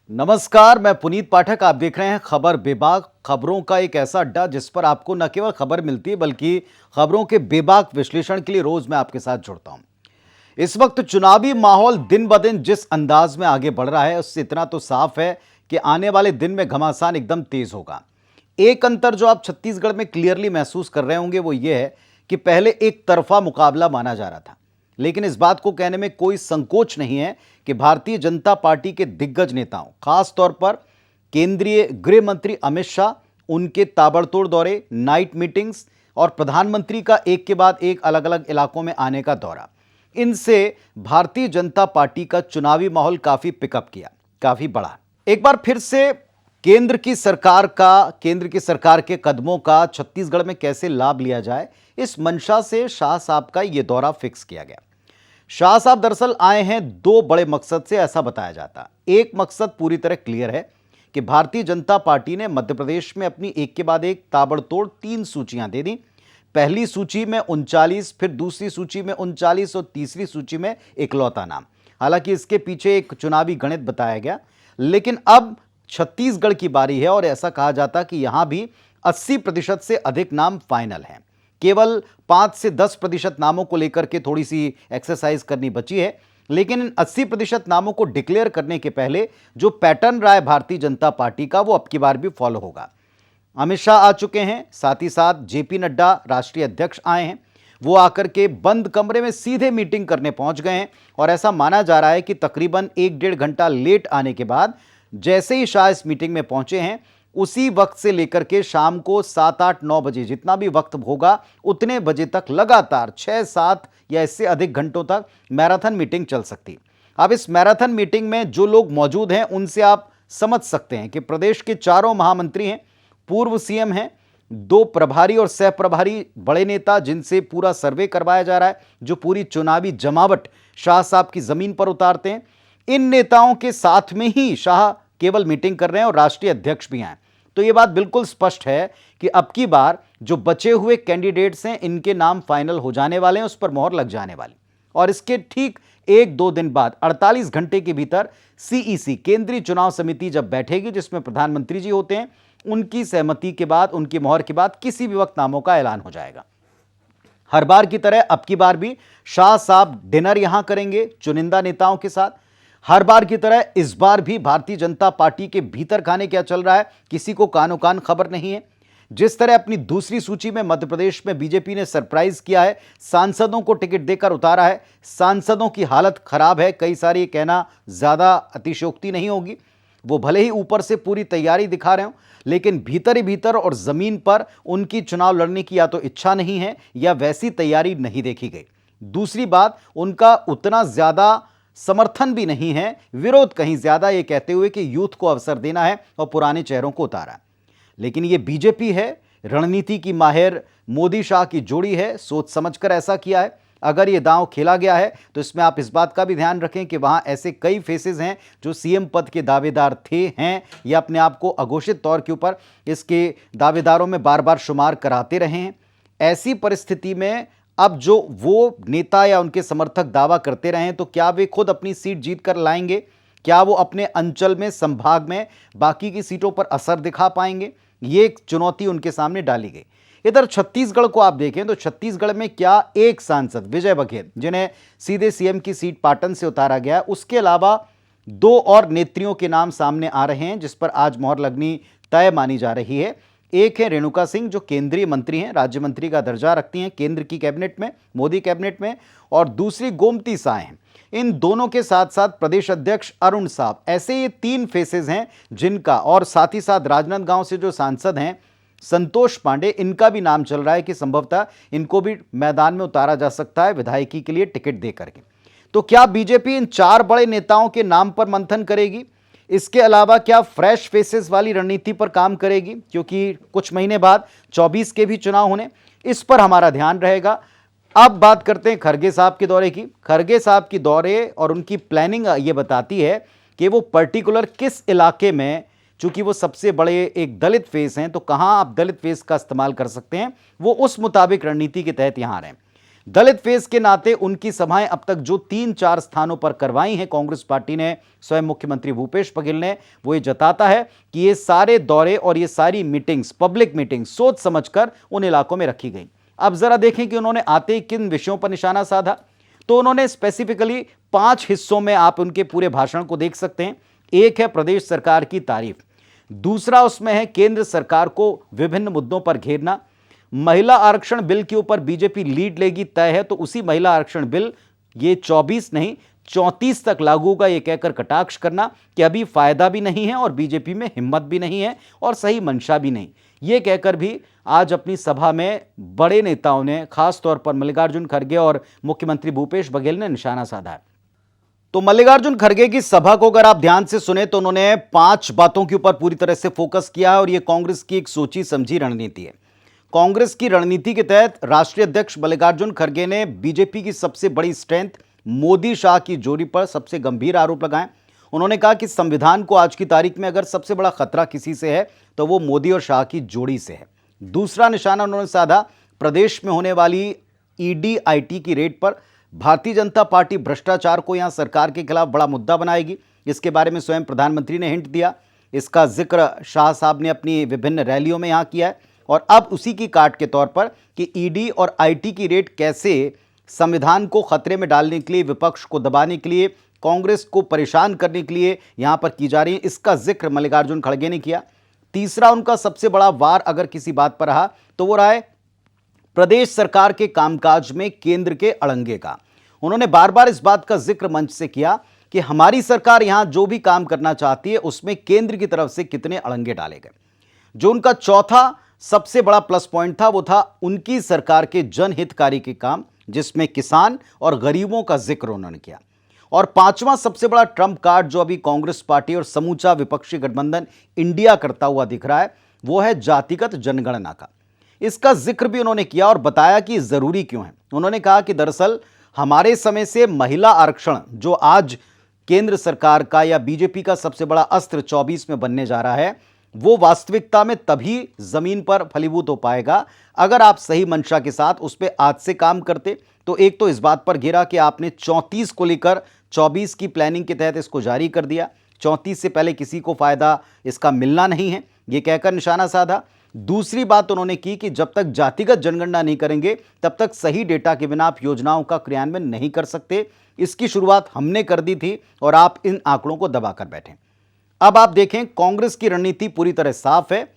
नमस्कार, मैं पुनीत पाठक। आप देख रहे हैं खबर बेबाक, खबरों का एक ऐसा अड्डा जिस पर आपको न केवल खबर मिलती है बल्कि खबरों के बेबाक विश्लेषण के लिए रोज मैं आपके साथ जुड़ता हूं। इस वक्त चुनावी माहौल दिन ब दिन जिस अंदाज में आगे बढ़ रहा है उससे इतना तो साफ है कि आने वाले दिन में घमासान एकदम तेज होगा। एक अंतर जो आप छत्तीसगढ़ में क्लियरली महसूस कर रहे होंगे वो ये है कि पहले एक तरफा मुकाबला माना जा रहा था, लेकिन इस बात को कहने में कोई संकोच नहीं है कि भारतीय जनता पार्टी के दिग्गज नेताओं, खास तौर पर केंद्रीय गृह मंत्री अमित शाह, उनके ताबड़तोड़ दौरे, नाइट मीटिंग्स और प्रधानमंत्री का एक के बाद एक अलग अलग इलाकों में आने का दौरा, इनसे भारतीय जनता पार्टी का चुनावी माहौल काफी पिकअप किया, काफी बढ़ा। एक बार फिर से केंद्र की सरकार के कदमों का छत्तीसगढ़ में कैसे लाभ लिया जाए, इस मंशा से शाह साहब का यह दौरा फिक्स किया गया। शाह साहब दरअसल आए हैं दो बड़े मकसद से, ऐसा बताया जाता। एक मकसद पूरी तरह क्लियर है कि भारतीय जनता पार्टी ने मध्य प्रदेश में अपनी एक के बाद एक ताबड़तोड़ 3 सूचियां दे दी। पहली सूची में 39, फिर दूसरी सूची में 39 और तीसरी सूची में इकलौता नाम। हालांकि इसके पीछे एक चुनावी गणित बताया गया, लेकिन अब छत्तीसगढ़ की बारी है और ऐसा कहा जाता कि यहां भी 80% से अधिक नाम फाइनल हैं। केवल 5 से 10% नामों को लेकर के थोड़ी सी एक्सरसाइज करनी बची है, लेकिन इन 80% नामों को डिक्लेयर करने के पहले जो पैटर्न रहा है भारतीय जनता पार्टी का, वो अब की बार भी फॉलो होगा। अमित शाह आ चुके हैं, साथ ही साथ जेपी नड्डा राष्ट्रीय अध्यक्ष आए हैं। वो आकर के बंद कमरे में सीधे मीटिंग करने पहुंच गए हैं और ऐसा माना जा रहा है कि तकरीबन 1-1.5 घंटा लेट आने के बाद जैसे ही शाह इस मीटिंग में पहुंचे हैं, उसी वक्त से लेकर के शाम को 7, 8, 9 बजे जितना भी वक्त होगा उतने बजे तक लगातार 6, 7 या इससे अधिक घंटों तक मैराथन मीटिंग चल सकती। अब इस मैराथन मीटिंग में जो लोग मौजूद हैं उनसे आप समझ सकते हैं कि प्रदेश के चारों महामंत्री हैं, पूर्व सीएम हैं, 2 प्रभारी और सह प्रभारी बड़े नेता जिनसे पूरा सर्वे करवाया जा रहा है, जो पूरी चुनावी जमावट शाह साहब की जमीन पर उतारते हैं। इन नेताओं के साथ में ही शाह केवल मीटिंग कर रहे हैं और राष्ट्रीय अध्यक्ष भी हैं। तो यह बात बिल्कुल स्पष्ट है कि अब की बार जो बचे हुए कैंडिडेट्स हैं, इनके नाम फाइनल हो जाने वाले हैं, उस पर मोहर लग जाने वाली। और इसके ठीक 1-2 दिन बाद 48 घंटे के भीतर सीईसी केंद्रीय चुनाव समिति जब बैठेगी, जिसमें प्रधानमंत्री जी होते हैं, उनकी सहमति के बाद, उनकी मोहर के बाद किसी भी वक्त नामों का ऐलान हो जाएगा। हर बार की तरह अब की बार भी शाह साहब डिनर यहां करेंगे चुनिंदा नेताओं के साथ। हर बार की तरह इस बार भी भारतीय जनता पार्टी के भीतर खाने क्या चल रहा है किसी को कानो कान खबर नहीं है। जिस तरह अपनी दूसरी सूची में मध्य प्रदेश में बीजेपी ने सरप्राइज किया है, सांसदों को टिकट देकर उतारा है, सांसदों की हालत खराब है, कई सारी, ये कहना ज्यादा अतिशयोक्ति नहीं होगी। वो भले ही ऊपर से पूरी तैयारी दिखा रहे हो, लेकिन भीतर ही भीतर और जमीन पर उनकी चुनाव लड़ने की या तो इच्छा नहीं है या वैसी तैयारी नहीं देखी गई। दूसरी बात, उनका उतना ज्यादा समर्थन भी नहीं है, विरोध कहीं ज्यादा, ये कहते हुए कि यूथ को अवसर देना है और पुराने चेहरों को उतारा। लेकिन ये बीजेपी है, रणनीति की माहिर मोदी शाह की जोड़ी है, सोच समझकर ऐसा किया है। अगर ये दांव खेला गया है तो इसमें आप इस बात का भी ध्यान रखें कि वहां ऐसे कई फेसेस हैं जो सीएम पद के दावेदार थे, हैं या अपने आप को अघोषित तौर के ऊपर इसके दावेदारों में बार बार शुमार कराते रहे हैं। ऐसी परिस्थिति में अब जो वो नेता या उनके समर्थक दावा करते रहे, तो क्या वे खुद अपनी सीट जीत कर लाएंगे? क्या वो अपने अंचल में, संभाग में बाकी की सीटों पर असर दिखा पाएंगे? ये एक चुनौती उनके सामने डाली गई। इधर छत्तीसगढ़ को आप देखें तो छत्तीसगढ़ में क्या एक सांसद विजय बघेल, जिन्हें सीधे सीएम की सीट पाटन से उतारा गया, उसके अलावा 2 और नेत्रियों के नाम सामने आ रहे हैं जिस पर आज मोहर लगनी तय मानी जा रही है। एक है रेणुका सिंह, जो केंद्रीय मंत्री हैं, राज्य मंत्री का दर्जा रखती हैं केंद्र की कैबिनेट में, मोदी कैबिनेट में, और दूसरी गोमती साय हैं। इन दोनों के साथ साथ प्रदेश अध्यक्ष अरुण साहब, ऐसे ये 3 फेसेस हैं जिनका, और साथ ही साथ राजनांदगांव से जो सांसद हैं संतोष पांडे, इनका भी नाम चल रहा है कि संभवतः इनको भी मैदान में उतारा जा सकता है विधायकी के लिए टिकट देकर के। तो क्या बीजेपी इन 4 बड़े नेताओं के नाम पर मंथन करेगी? इसके अलावा क्या फ्रेश फेसेस वाली रणनीति पर काम करेगी? क्योंकि कुछ महीने बाद 24 के भी चुनाव होने, इस पर हमारा ध्यान रहेगा। अब बात करते हैं खरगे साहब के दौरे की। खरगे साहब की दौरे और उनकी प्लानिंग ये बताती है कि वो पर्टिकुलर किस इलाके में, चूंकि वो सबसे बड़े एक दलित फेस हैं, तो कहां आप दलित फेस का इस्तेमाल कर सकते हैं, वो उस मुताबिक रणनीति के तहत यहां आ रहे हैं। दलित फेस के नाते उनकी सभाएं अब तक जो 3-4 स्थानों पर करवाई हैं कांग्रेस पार्टी ने, स्वयं मुख्यमंत्री भूपेश बघेल ने, वो ये जताता है कि ये सारे दौरे और ये सारी मीटिंग्स, पब्लिक मीटिंग सोच समझकर उन इलाकों में रखी गई। अब जरा देखें कि उन्होंने आते ही किन विषयों पर निशाना साधा। तो उन्होंने स्पेसिफिकली 5 हिस्सों में आप उनके पूरे भाषण को देख सकते हैं। एक है प्रदेश सरकार की तारीफ, दूसरा उसमें है केंद्र सरकार को विभिन्न मुद्दों पर घेरना, महिला आरक्षण बिल के ऊपर बीजेपी लीड लेगी तय है, तो उसी महिला आरक्षण बिल ये 24 नहीं 34 तक लागू होगा, ये कहकर कटाक्ष करना कि अभी फायदा भी नहीं है और बीजेपी में हिम्मत भी नहीं है और सही मंशा भी नहीं, ये कहकर भी आज अपनी सभा में बड़े नेताओं ने, खासतौर पर मल्लिकार्जुन खड़गे और मुख्यमंत्री भूपेश बघेल ने निशाना साधा है। तो मल्लिकार्जुन खड़गे की सभा को अगर आप ध्यान से सुने तो उन्होंने 5 बातों के ऊपर पूरी तरह से फोकस किया है और यह कांग्रेस की एक सोची समझी रणनीति है। कांग्रेस की रणनीति के तहत राष्ट्रीय अध्यक्ष मल्लिकार्जुन खड़गे ने बीजेपी की सबसे बड़ी स्ट्रेंथ मोदी शाह की जोड़ी पर सबसे गंभीर आरोप लगाए। उन्होंने कहा कि संविधान को आज की तारीख में अगर सबसे बड़ा खतरा किसी से है तो वो मोदी और शाह की जोड़ी से है। दूसरा निशाना उन्होंने साधा प्रदेश में होने वाली ईडी आईटी की रेड पर। भारतीय जनता पार्टी भ्रष्टाचार को यहां सरकार के खिलाफ बड़ा मुद्दा बनाएगी, इसके बारे में स्वयं प्रधानमंत्री ने हिंट दिया। इसका जिक्र शाह साहब ने अपनी विभिन्न रैलियों में यहां किया है और अब उसी की काट के तौर पर कि ईडी और आईटी की रेड कैसे संविधान को खतरे में डालने के लिए, विपक्ष को दबाने के लिए, कांग्रेस को परेशान करने के लिए यहां पर की जा रही है, इसका जिक्र मल्लिकार्जुन खड़गे ने किया। तीसरा उनका सबसे बड़ा वार अगर किसी बात पर रहा तो वो रहा है प्रदेश सरकार के कामकाज में केंद्र के अड़ंगे का। उन्होंने बार बार इस बात का जिक्र मंच से किया कि हमारी सरकार यहां जो भी काम करना चाहती है उसमें केंद्र की तरफ से कितने अड़ंगे डाले गए। जो उनका चौथा सबसे बड़ा प्लस पॉइंट था वो था उनकी सरकार के जनहितकारी के काम, जिसमें किसान और गरीबों का जिक्र उन्होंने किया। और पांचवा सबसे बड़ा ट्रम्प कार्ड जो अभी कांग्रेस पार्टी और समूचा विपक्षी गठबंधन इंडिया करता हुआ दिख रहा है वो है जातिगत जनगणना का। इसका जिक्र भी उन्होंने किया और बताया कि जरूरी क्यों है। उन्होंने कहा कि दरअसल हमारे समय से महिला आरक्षण जो आज केंद्र सरकार का या बीजेपी का सबसे बड़ा अस्त्र 24 में बनने जा रहा है, वो वास्तविकता में तभी जमीन पर फलीभूत हो पाएगा अगर आप सही मंशा के साथ उस पर आज से काम करते। तो एक तो इस बात पर घेरा कि आपने 34 को लेकर 24 की प्लानिंग के तहत इसको जारी कर दिया, 34 से पहले किसी को फायदा इसका मिलना नहीं है, ये कहकर निशाना साधा। दूसरी बात उन्होंने की कि जब तक जातिगत जनगणना नहीं करेंगे तब तक सही डेटा के बिना आप योजनाओं का क्रियान्वयन नहीं कर सकते। इसकी शुरुआत हमने कर दी थी और आप इन आंकड़ों को दबाकर बैठे। अब आप देखें कांग्रेस की रणनीति पूरी तरह साफ है।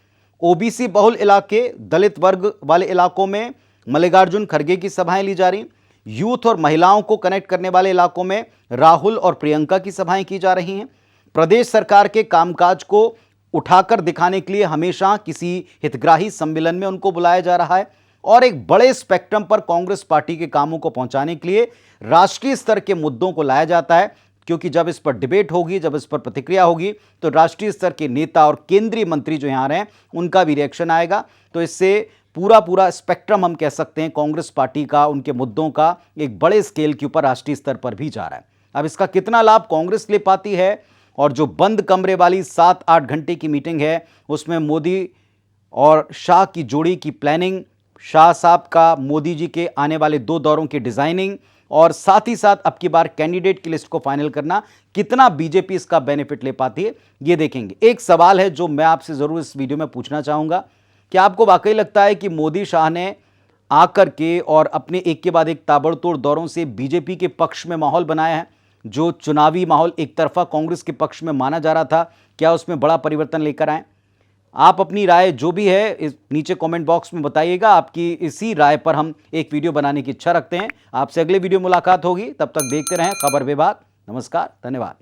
ओबीसी बहुल इलाके, दलित वर्ग वाले इलाकों में मल्लिकार्जुन खड़गे की सभाएं ली जा रही, यूथ और महिलाओं को कनेक्ट करने वाले इलाकों में राहुल और प्रियंका की सभाएं की जा रही हैं। प्रदेश सरकार के कामकाज को उठाकर दिखाने के लिए हमेशा किसी हितग्राही सम्मेलन में उनको बुलाया जा रहा है और एक बड़े स्पेक्ट्रम पर कांग्रेस पार्टी के कामों को पहुंचाने के लिए राष्ट्रीय स्तर के मुद्दों को लाया जाता है, क्योंकि जब इस पर डिबेट होगी, जब इस पर प्रतिक्रिया होगी तो राष्ट्रीय स्तर के नेता और केंद्रीय मंत्री जो यहां रहे हैं उनका भी रिएक्शन आएगा। तो इससे पूरा स्पेक्ट्रम हम कह सकते हैं कांग्रेस पार्टी का, उनके मुद्दों का एक बड़े स्केल के ऊपर राष्ट्रीय स्तर पर भी जा रहा है। अब इसका कितना लाभ कांग्रेस ले पाती है और जो बंद कमरे वाली 7-8 घंटे की मीटिंग है उसमें मोदी और शाह की जोड़ी की प्लानिंग, शाह साहब का मोदी जी के आने वाले 2 दौरों की डिजाइनिंग और साथ ही साथ अब की बार कैंडिडेट की लिस्ट को फाइनल करना, कितना बीजेपी इसका बेनिफिट ले पाती है ये देखेंगे। एक सवाल है जो मैं आपसे जरूर इस वीडियो में पूछना चाहूंगा, क्या आपको वाकई लगता है कि मोदी शाह ने आकर के और अपने एक के बाद एक ताबड़तोड़ दौरों से बीजेपी के पक्ष में माहौल बनाया है? जो चुनावी माहौल एक तरफा कांग्रेस के पक्ष में माना जा रहा था, क्या उसमें बड़ा परिवर्तन लेकर आए? आप अपनी राय जो भी है इस नीचे कमेंट बॉक्स में बताइएगा। आपकी इसी राय पर हम एक वीडियो बनाने की इच्छा रखते हैं। आपसे अगले वीडियो मुलाकात होगी, तब तक देखते रहें खबर विभाग। नमस्कार, धन्यवाद।